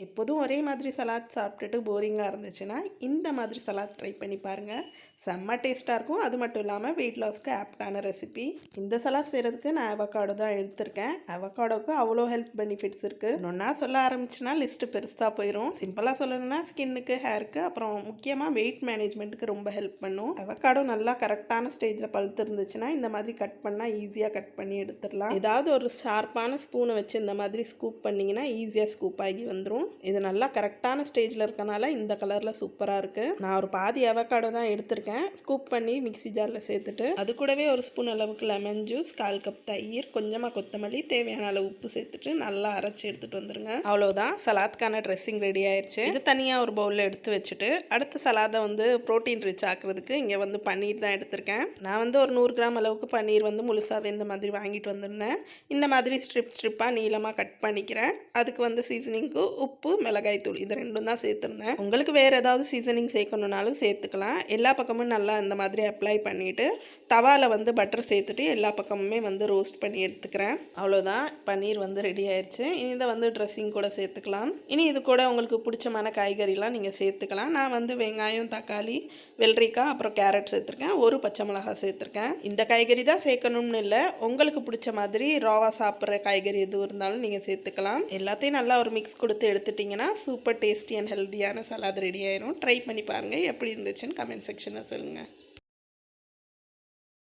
எப்போதும் ஒரே மாதிரி சலாட் சாப்பிட்டுட்டு போரிங்காக இருந்துச்சுன்னா இந்த மாதிரி சலாட் ட்ரை பண்ணி பாருங்கள். செம்ம டேஸ்ட்டாக இருக்கும். அது மட்டும் இல்லாமல் வெயிட் லாஸ்க்கு ஆப்டான ரெசிபி. இந்த சலாட் செய்கிறதுக்கு நான் அவகாடோ தான் எடுத்திருக்கேன். அவகாடோக்கு அவ்வளோ ஹெல்த் பெனிஃபிட்ஸ் இருக்குது. ஒன்றா சொல்ல ஆரம்பிச்சுன்னா லிஸ்ட்டு பெருசாக போயிடும். சிம்பிளாக சொல்லணும்னா ஸ்கின்னுக்கு, ஹேருக்கு, அப்புறம் முக்கியமாக வெயிட் மேனேஜ்மெண்ட்டுக்கு ரொம்ப ஹெல்ப் பண்ணும். அவகாடோ நல்லா கரெக்டான ஸ்டேஜில் பழுத்து இருந்துச்சுன்னா இந்த மாதிரி கட் பண்ணால் ஈஸியாக கட் பண்ணி எடுத்துடலாம். ஏதாவது ஒரு ஷார்ப்பான ஸ்பூனை வச்சு இந்த மாதிரி ஸ்கூப் பண்ணிங்கன்னா ஈஸியாக ஸ்கூப் ஆகி வந்துடும். இது நல்லா கரெக்டான ஸ்டேஜில் இருக்கனால இந்த கலரில் சூப்பராக இருக்குது. நான் ஒரு பாதி அவகாடோ தான் எடுத்திருக்கேன். ஸ்கூப் பண்ணி மிக்ஸி ஜாரில் சேர்த்துட்டு அது கூடவே ஒரு ஸ்பூன் அளவுக்கு லெமன் ஜூஸ், 1/4 கப் தயிர், கொஞ்சமாக கொத்தமல்லி, தேவையான அளவு உப்பு சேர்த்துட்டு நல்லா அரைச்சி எடுத்துகிட்டு வந்துடுங்க. அவ்வளோதான், சலாத்க்கான ட்ரெஸ்ஸிங் ரெடி ஆயிடுச்சு. இது தனியாக ஒரு பவுலில் எடுத்து வச்சுட்டு அடுத்த சலாதை ப்ரோட்டீன் ரிச் ஆக்குறதுக்கு இங்கே பன்னீர் தான் எடுத்திருக்கேன். நான் ஒரு 100 கிராம் அளவுக்கு பன்னீர் முழுசாகவே இந்த மாதிரி வாங்கிட்டு வந்திருந்தேன். இந்த மாதிரி ஸ்ட்ரிப்பாக நீளமாக கட் பண்ணிக்கிறேன். அதுக்கு சீசனிங்க்கு உப்பு, மிளகாய் தூள் இது ரெண்டும் தான் சேர்த்துருந்தேன். உங்களுக்கு வேறு ஏதாவது சீசனிங் சேர்க்கணுன்னாலும் சேர்த்துக்கலாம். எல்லா பக்கமும் நல்லா இந்த மாதிரி அப்ளை பண்ணிவிட்டு தவாவில் பட்டர் சேர்த்துட்டு எல்லா பக்கமுமே ரோஸ்ட் பண்ணி எடுத்துக்கிறேன். அவ்வளோதான், பன்னீர் ரெடி ஆயிடுச்சு. இனி இதை ட்ரெஸ்ஸிங் கூட சேர்த்துக்கலாம். இனி இது கூட உங்களுக்கு பிடிச்சமான காய்கறிலாம் நீங்கள் சேர்த்துக்கலாம். நான் வெங்காயம், தக்காளி, வெள்ளரிக்காய், அப்புறம் கேரட் சேர்த்துருக்கேன். ஒரு பச்சை மிளகாய் சேர்த்துருக்கேன். இந்த காய்கறி தான் சேர்க்கணும்னு இல்லை, உங்களுக்கு பிடிச்ச மாதிரி ராவாக சாப்பிட்ற காய்கறி எது இருந்தாலும் நீங்கள் சேர்த்துக்கலாம். எல்லாத்தையும் நல்லா ஒரு மிக்ஸ் கொடுத்து எடுத்துட்டிங்கன்னா சூப்பர் டேஸ்டி அண்ட் ஹெல்த்தியான சலாட் ரெடி ஆயிரும். ட்ரை பண்ணி பாருங்கள். எப்படி இருந்துச்சுன்னு கமெண்ட் செக்ஷனில் சொல்லுங்கள்.